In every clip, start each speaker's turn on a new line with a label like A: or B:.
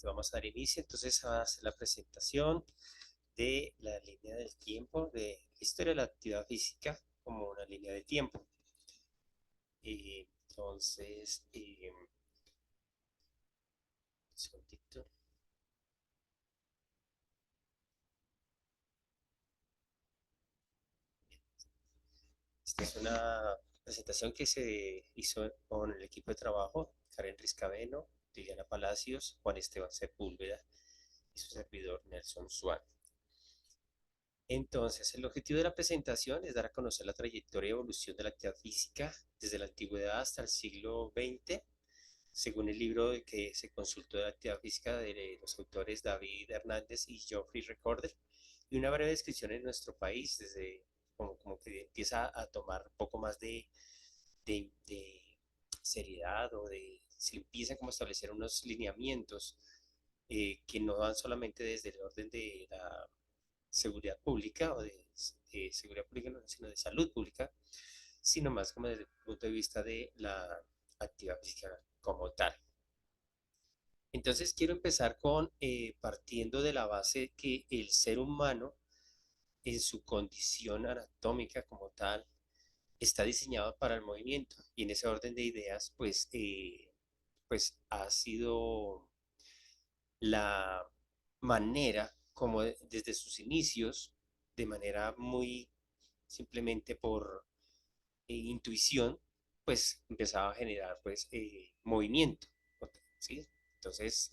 A: Vamos a dar inicio entonces a hacer la presentación de la línea del tiempo, de la historia de la actividad física como una línea de tiempo. Entonces, un segundito. Esta es una presentación que se hizo con el equipo de trabajo, Karen Riscabeno, Liliana Palacios, Juan Esteban Sepúlveda y su servidor Nelson Swan. Entonces, el objetivo de la presentación es dar a conocer la trayectoria y evolución de la actividad física desde la antigüedad hasta el siglo XX, según el libro que se consultó de la actividad física de los autores David Hernández y Geoffrey Recorder, y una breve descripción en nuestro país, desde como que empieza a tomar un poco más de seriedad o se empieza como a establecer unos lineamientos que no van solamente desde el orden de la seguridad pública o de seguridad pública, no, sino de salud pública, sino más como desde el punto de vista de la actividad física como tal. Entonces quiero empezar con partiendo de la base que el ser humano en su condición anatómica como tal está diseñado para el movimiento y en ese orden de ideas pues ha sido la manera como desde sus inicios, de manera muy simplemente por intuición, pues empezaba a generar pues movimiento, ¿sí? Entonces,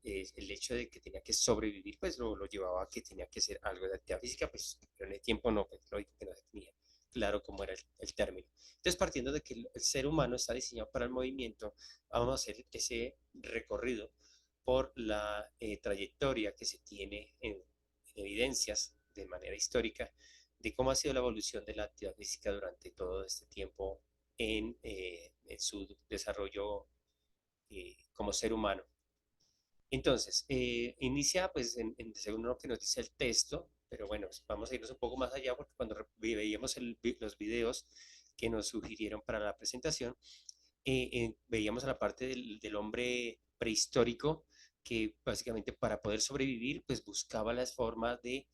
A: el hecho de que tenía que sobrevivir, pues lo llevaba a que tenía que hacer algo de actividad física, pues pero en el tiempo no, pues, lógico que no se tenía claro cómo era el término. Entonces, partiendo de que el ser humano está diseñado para el movimiento, vamos a hacer ese recorrido por la trayectoria que se tiene en evidencias de manera histórica de cómo ha sido la evolución de la actividad física durante todo este tiempo en su desarrollo como ser humano. Entonces, inicia pues según lo que nos dice el texto, pero bueno, vamos a irnos un poco más allá porque cuando veíamos los videos que nos sugirieron para la presentación, veíamos a la parte del hombre prehistórico que básicamente para poder sobrevivir pues buscaba las formas de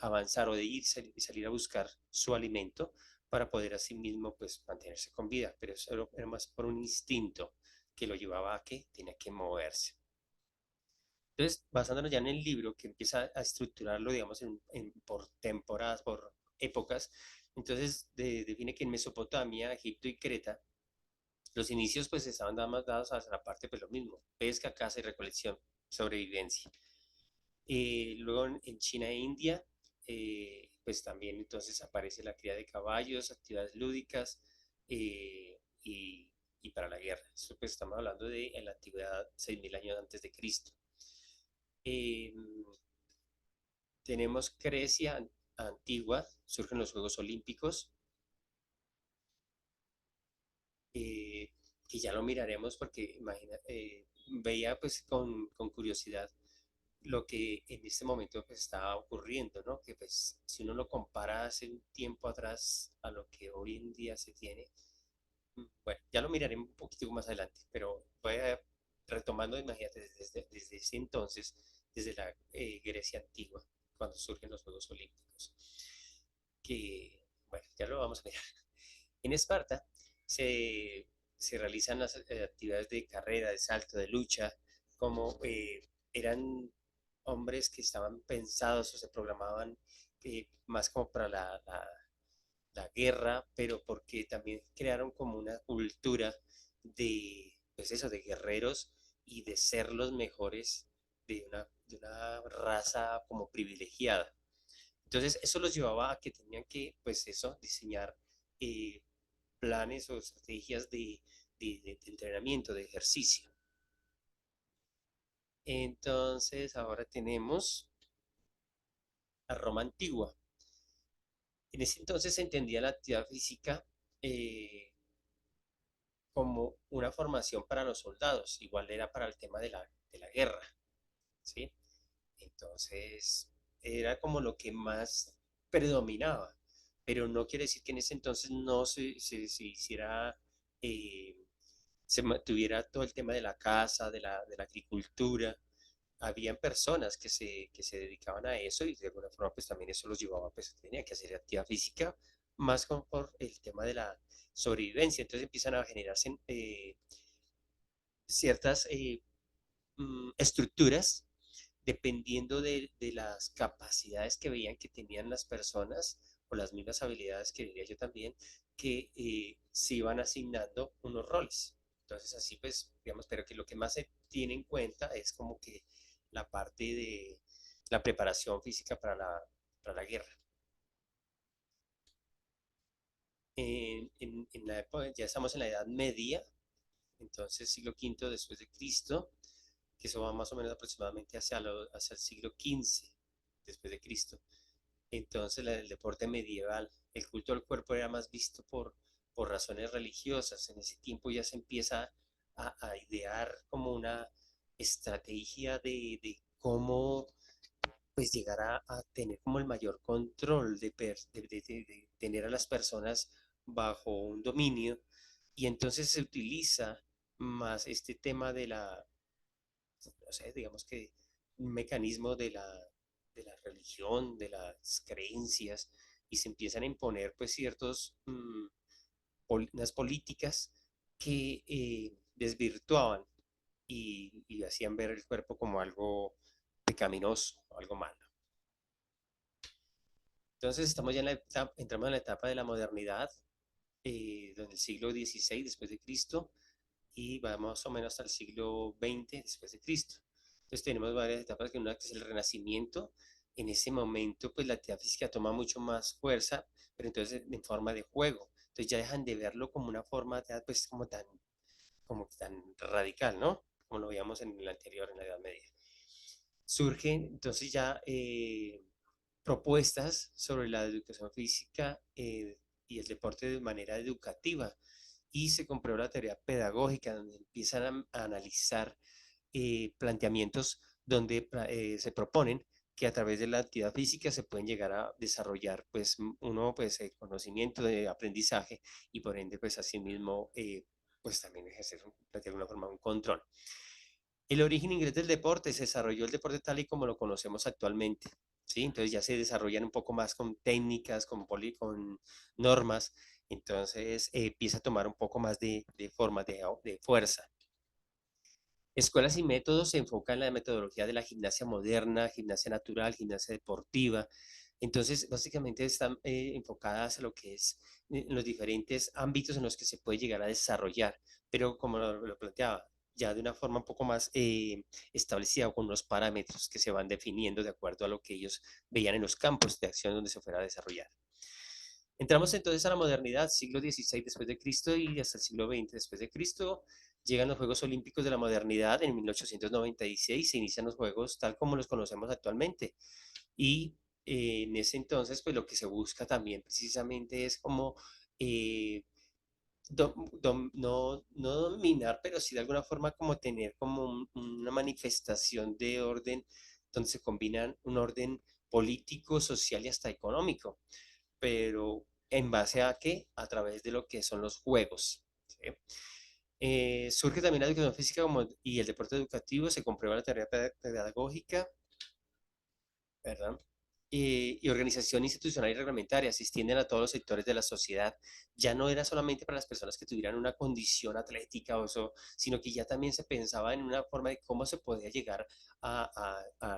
A: avanzar o de ir salir a buscar su alimento para poder así mismo pues mantenerse con vida, pero eso era más por un instinto que lo llevaba a que tenía que moverse. Entonces, basándonos ya en el libro que empieza a estructurarlo, digamos, por temporadas, por épocas, entonces define que en Mesopotamia, Egipto y Creta, los inicios pues estaban más dados hacia la parte pues lo mismo, pesca, caza y recolección, sobrevivencia. Luego en China e India, pues también entonces aparece la cría de caballos, actividades lúdicas y para la guerra. Esto pues estamos hablando de en la antigüedad, 6.000 años antes de Cristo. Eh, Tenemos Grecia antigua, surgen los Juegos Olímpicos, eh, que ya lo miraremos porque imagina, veía pues con curiosidad lo que en este momento pues estaba ocurriendo, ¿no? Que pues si uno lo compara hace un tiempo atrás a lo que hoy en día se tiene, bueno, ya lo miraremos un poquito más adelante, pero voy a retomando, imagínate, desde ese entonces, desde la Grecia antigua, cuando surgen los Juegos Olímpicos, que, bueno, ya lo vamos a mirar. En Esparta se realizan las actividades de carrera, de salto, de lucha, como eran hombres que estaban pensados o se programaban más como para la guerra, pero porque también crearon como una cultura de, pues eso, de guerreros y de ser los mejores de una raza como privilegiada. Entonces, eso los llevaba a que tenían que, pues eso, diseñar eh, planes o estrategias de entrenamiento, de ejercicio. Entonces, ahora tenemos a Roma antigua. En ese entonces se entendía la actividad física eh, como una formación para los soldados, igual era para el tema de la guerra, ¿sí? Entonces, era como lo que más predominaba, pero no quiere decir que en ese entonces no se hiciera, se mantuviera todo el tema de la caza, de la agricultura, habían personas que se dedicaban a eso y de alguna forma pues también eso los llevaba, pues tenía que hacer actividad física más como por el tema de la sobrevivencia. Entonces empiezan a generarse ciertas estructuras dependiendo de las capacidades que veían que tenían las personas o las mismas habilidades que diría yo también, que se iban asignando unos roles. Entonces así pues, digamos, pero que lo que más se tiene en cuenta es como que la parte de la preparación física para la guerra. En la época, ya estamos en la Edad Media, entonces siglo quinto después de Cristo, que eso va más o menos aproximadamente hacia el siglo XV después de Cristo. Entonces, el deporte medieval, el culto al cuerpo era más visto por razones religiosas. En ese tiempo ya se empieza a idear como una estrategia de cómo pues llegar a tener como el mayor control de tener a las personas bajo un dominio. Y entonces se utiliza más este tema no sé, digamos que un mecanismo de la religión, de las creencias, y se empiezan a imponer pues ciertos, unas políticas que desvirtuaban y hacían ver el cuerpo como algo pecaminoso, algo malo. Entonces estamos ya entramos en la etapa de la modernidad, desde el siglo XVI después de Cristo, y va más o menos hasta el siglo XX después de Cristo. Entonces tenemos varias etapas, que una que es el Renacimiento. En ese momento, pues la actividad física toma mucho más fuerza, pero entonces en forma de juego. Entonces ya dejan de verlo como una forma, pues como tan radical, ¿no? Como lo veíamos en el anterior, en la Edad Media. Surgen entonces ya propuestas sobre la educación física y el deporte de manera educativa, y se compró la teoría pedagógica, donde empiezan a analizar planteamientos donde se proponen que a través de la actividad física se pueden llegar a desarrollar pues uno pues conocimiento de aprendizaje y por ende pues asimismo pues también ejercer de alguna forma un control. El origen inglés del deporte se desarrolló el deporte tal y como lo conocemos actualmente, ¿sí? Entonces ya se desarrollan un poco más con técnicas, con normas, entonces empieza a tomar un poco más de forma, de fuerza. Escuelas y métodos se enfocan en la metodología de la gimnasia moderna, gimnasia natural, gimnasia deportiva. Entonces, básicamente están enfocadas a lo que es los diferentes ámbitos en los que se puede llegar a desarrollar, pero como lo planteaba, ya de una forma un poco más establecida o con unos parámetros que se van definiendo de acuerdo a lo que ellos veían en los campos de acción donde se fuera a desarrollar. Entramos entonces a la modernidad, siglo XVI después de Cristo y hasta el siglo XX después de Cristo. Llegan los Juegos Olímpicos de la modernidad en 1896, se inician los Juegos tal como los conocemos actualmente. Y en ese entonces, pues lo que se busca también precisamente es como eh, no dominar, pero sí de alguna forma como tener como una manifestación de orden donde se combinan un orden político, social y hasta económico, pero ¿en base a qué? A través de lo que son los juegos. ¿Sí? Surge también la educación física y el deporte educativo, se comprueba la tarea pedagógica, ¿verdad? Y organización institucional y reglamentaria, se extienden a todos los sectores de la sociedad. Ya no era solamente para las personas que tuvieran una condición atlética o eso, sino que ya también se pensaba en una forma de cómo se podía llegar a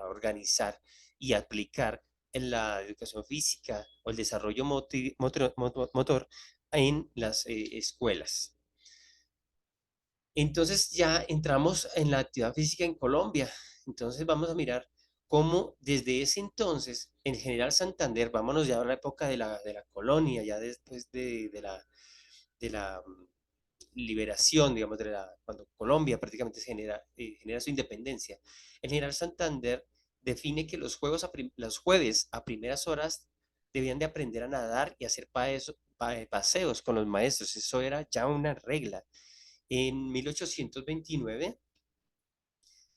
A: organizar y aplicar en la educación física o el desarrollo motor en las escuelas. Entonces ya entramos en la actividad física en Colombia. Entonces vamos a mirar cómo desde ese entonces, en General Santander, vámonos ya a la época de la colonia, ya después de la liberación, digamos, cuando Colombia prácticamente genera su independencia. El General Santander define que los jueves a primeras horas debían de aprender a nadar y hacer paseos con los maestros. Eso era ya una regla. En 1829,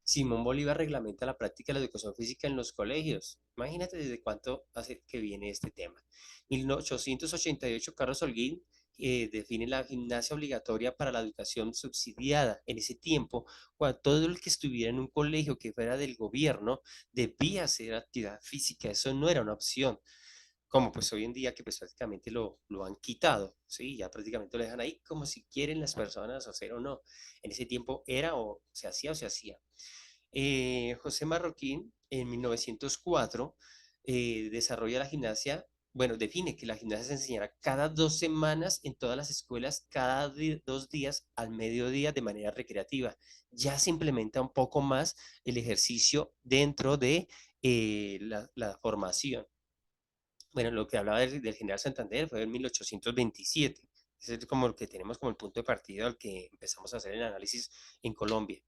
A: Simón Bolívar reglamenta la práctica de la educación física en los colegios. Imagínate desde cuánto hace que viene este tema. 1888, Carlos Holguín define la gimnasia obligatoria para la educación subsidiada. En ese tiempo, cuando todo el que estuviera en un colegio que fuera del gobierno debía hacer actividad física, eso no era una opción. Como pues hoy en día que pues prácticamente lo han quitado, ¿sí? Ya prácticamente lo dejan ahí como si quieren las personas hacer o no. En ese tiempo era o se hacía o se hacía. José Marroquín en 1904 desarrolla la gimnasia, bueno, define que la gimnasia se enseñará cada 2 semanas en todas las escuelas, cada 2 días al mediodía de manera recreativa. Ya se implementa un poco más el ejercicio dentro de la formación. Bueno, lo que hablaba del general Santander fue en 1827. Ese es como lo que tenemos como el punto de partida al que empezamos a hacer el análisis en Colombia.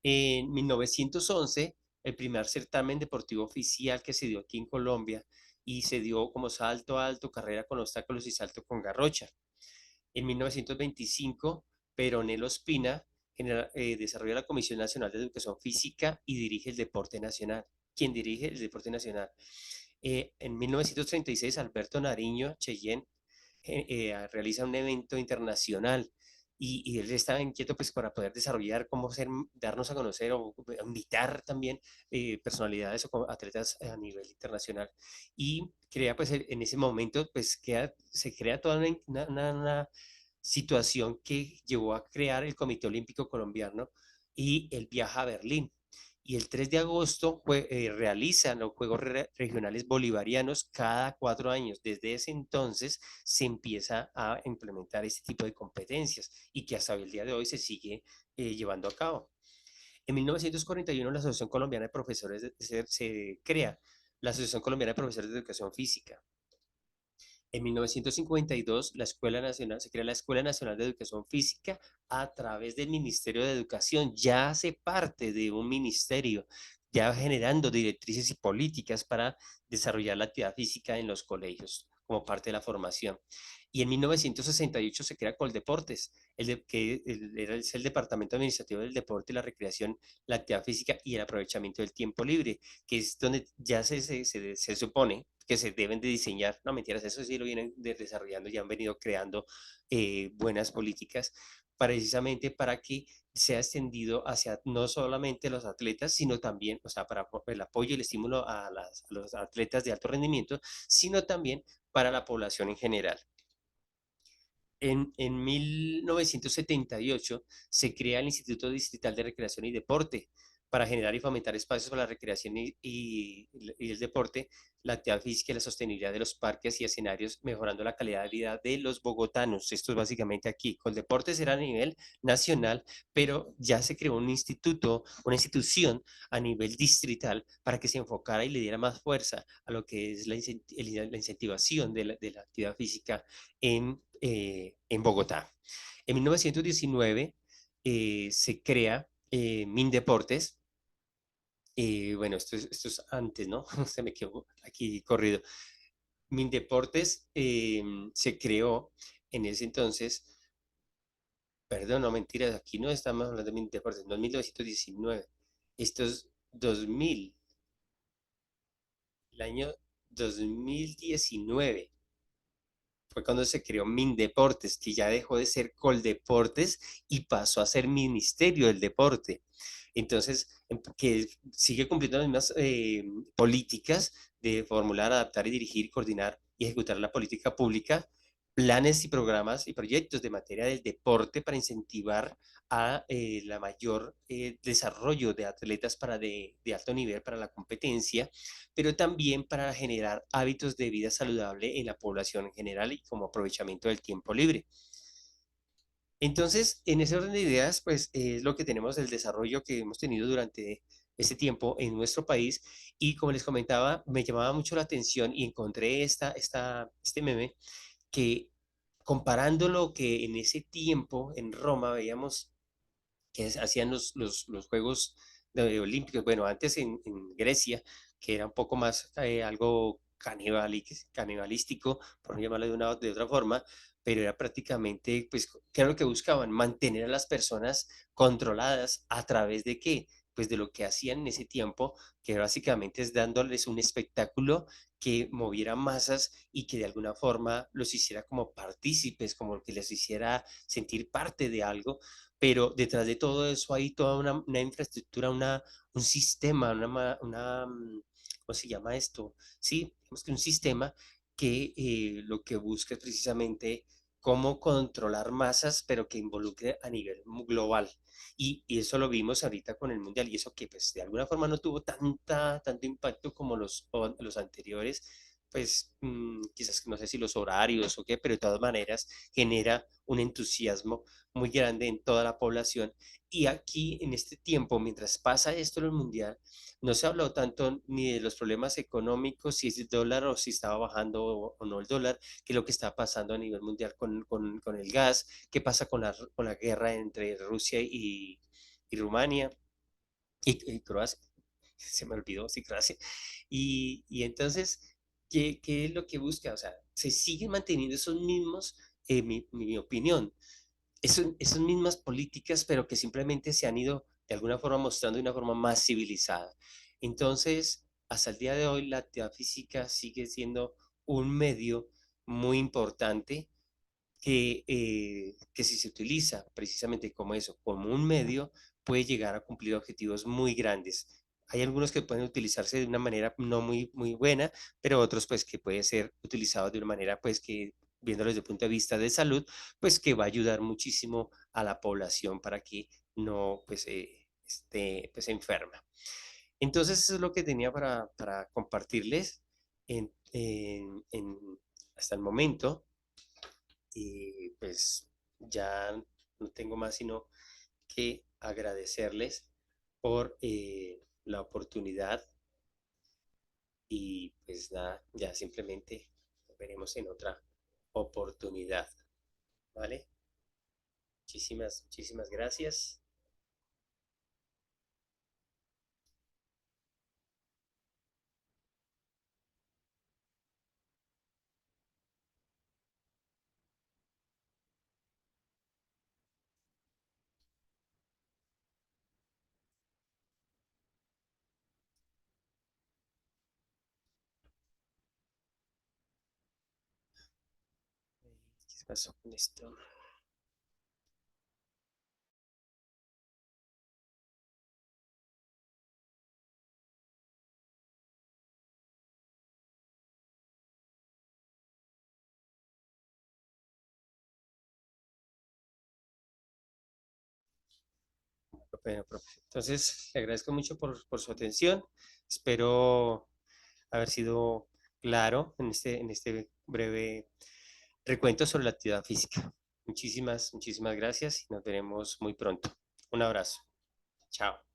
A: En 1911, el primer certamen deportivo oficial que se dio aquí en Colombia y se dio como salto alto, carrera con obstáculos y salto con garrocha. En 1925, Peronel Ospina desarrolla la Comisión Nacional de Educación Física y dirige el Deporte Nacional. ¿Quién dirige el Deporte Nacional? En 1936, Alberto Nariño Cheyenne realiza un evento internacional y él estaba inquieto pues para poder desarrollar cómo ser, darnos a conocer o invitar también personalidades o atletas a nivel internacional y crea pues en ese momento pues se crea toda una situación que llevó a crear el Comité Olímpico Colombiano y él viaja a Berlín y el 3 de agosto realizan los Juegos Regionales Bolivarianos cada 4 años. Desde ese entonces se empieza a implementar este tipo de competencias y que hasta el día de hoy se sigue llevando a cabo. En 1941 la Asociación Colombiana de Profesores se crea, la Asociación Colombiana de Profesores de Educación Física. En 1952 la Escuela Nacional, se crea la Escuela Nacional de Educación Física a través del Ministerio de Educación. Ya hace parte de un ministerio, ya generando directrices y políticas para desarrollar la actividad física en los colegios como parte de la formación. Y en 1968 se crea Coldeportes, es el Departamento Administrativo del Deporte y la Recreación, la Actividad Física y el Aprovechamiento del Tiempo Libre, que es donde ya se supone que se deben de diseñar, no mentiras, eso sí lo vienen desarrollando y han venido creando buenas políticas precisamente para que sea extendido hacia no solamente los atletas, sino también, o sea, para el apoyo y el estímulo a los atletas de alto rendimiento, sino también para la población en general. En 1978 se crea el Instituto Distrital de Recreación y Deporte para generar y fomentar espacios para la recreación y el deporte, la actividad física y la sostenibilidad de los parques y escenarios, mejorando la calidad de vida de los bogotanos. Esto es básicamente aquí. Coldeportes era a nivel nacional, pero ya se creó un instituto, una institución a nivel distrital para que se enfocara y le diera más fuerza a lo que es la incentivación de la actividad física en Bogotá. En 1919 se crea Mindeportes. Bueno, esto es antes, ¿no? Se me quedó aquí corrido. Mindeportes se creó en ese entonces, perdón, no mentiras, aquí no estamos hablando de Mindeportes, no es 1919, esto es 2000, el año 2019 fue cuando se creó Mindeportes, que ya dejó de ser Coldeportes y pasó a ser Ministerio del Deporte. Entonces, que sigue cumpliendo las mismas políticas de formular, adaptar y dirigir, coordinar y ejecutar la política pública, planes y programas y proyectos de materia del deporte para incentivar a la mayor desarrollo de atletas de alto nivel para la competencia, pero también para generar hábitos de vida saludable en la población en general y como aprovechamiento del tiempo libre. Entonces, en ese orden de ideas, pues es lo que tenemos del desarrollo que hemos tenido durante este tiempo en nuestro país. Y como les comentaba, me llamaba mucho la atención y encontré este meme que comparando lo que en ese tiempo en Roma veíamos que hacían los Juegos Olímpicos, bueno, antes en Grecia, que era un poco más algo canibalístico, por no llamarlo de otra forma, pero era prácticamente, pues, ¿qué era lo que buscaban? Mantener a las personas controladas a través de qué? pues de lo que hacían en ese tiempo, que básicamente es dándoles un espectáculo que moviera masas y que de alguna forma los hiciera como partícipes, como que les hiciera sentir parte de algo, pero detrás de todo eso hay toda una infraestructura, un sistema, ¿cómo se llama esto? Sí, digamos que un sistema que lo que busca es precisamente cómo controlar masas, pero que involucre a nivel global. Y eso lo vimos ahorita con el Mundial, y eso que pues de alguna forma no tuvo tanto impacto como los anteriores, pues quizás no sé si los horarios o qué, pero de todas maneras genera un entusiasmo muy grande en toda la población. Y aquí en este tiempo, mientras pasa esto en el Mundial, no se habló tanto ni de los problemas económicos, si es el dólar o si estaba bajando o no el dólar, que lo que está pasando a nivel mundial con el gas, qué pasa con la guerra entre Rusia y Rumania y Croacia, se me olvidó, sí, Croacia. Y entonces, ¿qué es lo que busca? O sea, se siguen manteniendo esos mismos, mi opinión, esas mismas políticas, pero que simplemente se han ido de alguna forma mostrando de una forma más civilizada. Entonces, hasta el día de hoy, la actividad física sigue siendo un medio muy importante que si se utiliza precisamente como eso, como un medio, puede llegar a cumplir objetivos muy grandes. Hay algunos que pueden utilizarse de una manera no muy buena, pero otros pues que pueden ser utilizados de una manera pues que, viéndolo desde el punto de vista de salud, pues que va a ayudar muchísimo a la población para que no pues esté pues enferma. Entonces eso es lo que tenía para compartirles hasta el momento. Y pues ya no tengo más sino que agradecerles por la oportunidad y pues nada, ya simplemente nos veremos en otra oportunidad, ¿vale? Muchísimas gracias. ¿Qué pasó con esto? Bueno, profe. Entonces, le agradezco mucho por su atención. Espero haber sido claro en este breve recuento sobre la actividad física. Muchísimas gracias y nos veremos muy pronto. Un abrazo. Chao.